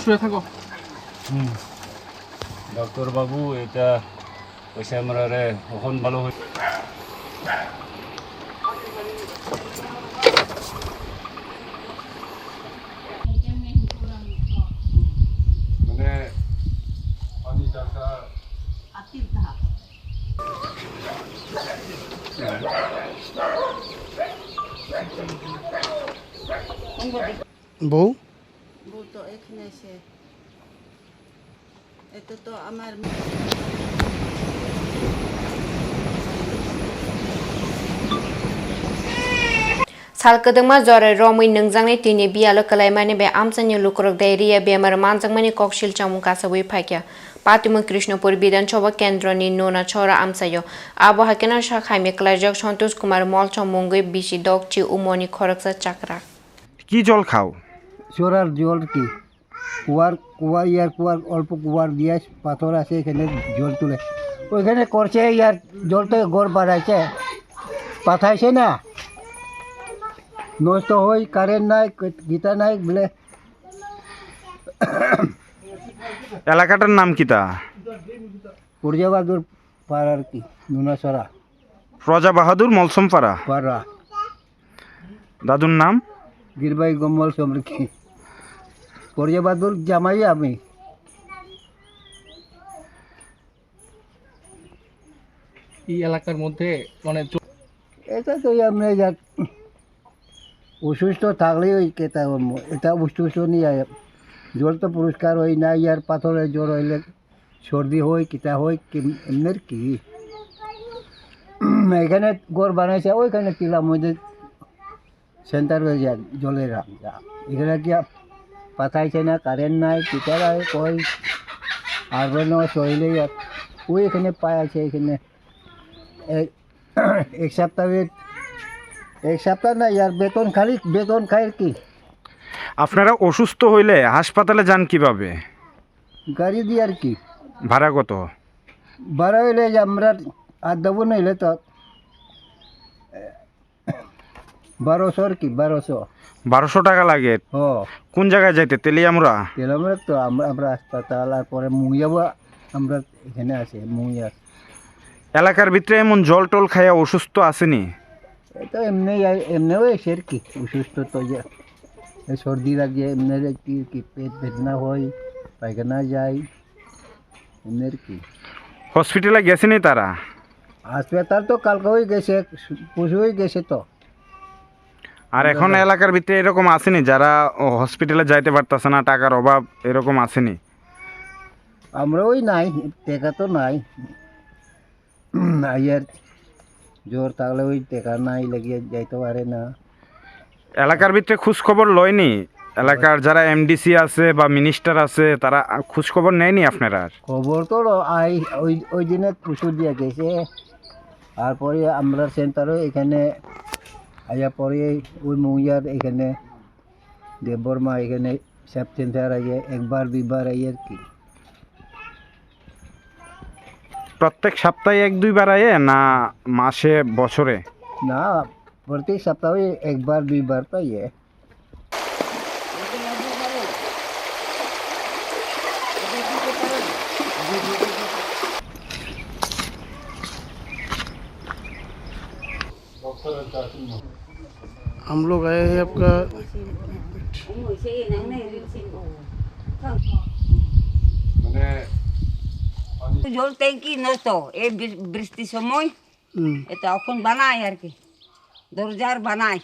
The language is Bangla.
শুয়ে থাকো। ডক্টর বাবু এটা পয়সা আমরা রে এখন ভালো হই মানে পানি টাকা বউ বউ তো এখানে এসে এটা তো আমার salkadangma jore romui nungjangnai tini bialo kalaimani be amsani lukrok diarrhea bemar manjangmani kokshil chamung kasabui phakya Patimu Krishnapur Bidansabha Kendrani Nona Chora Amsayo Abaha Kena Shakhaime Klajak Santosh Kumar Molcha Mungui Bishi Dokchi Umoni Khoraksa Chakra কি জল খাও চোরার জল কি কুয়ার অল্প কুয়ার দিয়ে পাথর আছে এখানে জল তুলে ওইখানে করছে ইয়ার জলটা গড় বাড়াইছে পাঠাইছে না নষ্ট হই কারেন্ট নাই গীতা নাই বলে এলাকাটার নাম কিতা পূর্যবাদুর পাড়ার কি নুনাসরা প্রজা বাহাদুর মলসমপাড়া পাড়া দাদুর নাম গিরবাই গম্বল সমৃদ্ধি পূর্যবাদুর জামাই আমি এই এলাকার মধ্যে মানে এটা তো আমি যা অসুস্থ থাকলেই ওই কেতা এটা অসুস্থ নিয়ে জল তো পরিষ্কার হয় না ইয়ার পাথরের জ্বর হইলে সর্দি হয় কিতা হয় এমনের কি এখানে গড় বানাইছে ওইখানে টিলার মধ্যে সেন্টার হয়ে যায় জলের এখানে কি পাঠাইছে না কারেন্ট নাই কিতারা কই আর শরীরে ওই এখানে পায় আছে এখানে এক সপ্তাহ না ইয়ার বেতন খাই কি আপনারা অসুস্থ হইলে হাসপাতালে যান কিভাবে গাড়ি দিয়ে আর কি ভাড়া কত ভাড়া হইলে যে আমরা আর দেবো নইলে তো 1200 আর কি 1200 টাকা লাগে ও কোন জায়গায় যাইতে তেলিয়ামরা আমরা তো আমরা হাসপাতাল আর পরে মুইয়াবো আমরা এখানে আছে মুইয়া এলাকার ভিতরে এমন জল টল খাইয়া অসুস্থ আসেনি এটা এমনিও এসে আর কি অসুস্থ তো যে সর্দি লাগে এমনি কি পেট বেদনা হয় পায়খানা যায় এমনি কি হসপিটালে গেছেনি তারা হাসপাতাল তো কালকে হয়ে গেছে পশু হয়ে গেছে তো আর এখন এলাকার ভিতরে এরকম আসেনি যারা হসপিটালে যাইতে পারতেছে না টাকার অভাব এরকম আসেনি আমরা ওই নাই টেকা তো নাই আইয়ার জোর থাকলে ওই টেকা নাই লাগিয়ে যাইতে পারে না এলাকার ভিতরে খোঁজ খবর লয়নি এলাকার যারা এমডিসি আছে বা মিনিস্টার আছে তারা খোঁজ খবর নেয়নি আপনারা খবর তো ওই দিনে পশু দিয়ে গেছে আর পরে আমরা সেন্টারে এখানে আয়া পরে ওই মৌয়ার এখানে দেববর্মা এখানে সাব সেন্টার আইয়ে একবার দুইবার আইয়ে আর কি প্রত্যেক সপ্তাহে 1-2 বার আয়ে না মাসে বছরে না প্রত্যেক সপ্তাহে একবার দুইবার তো আইয়ে हम लोग आए हैं आपका জল ট্যাঙ্কি নষ্ট এই বৃষ্টির সময় এটা এখন বানায় আর কি দরজার বানায়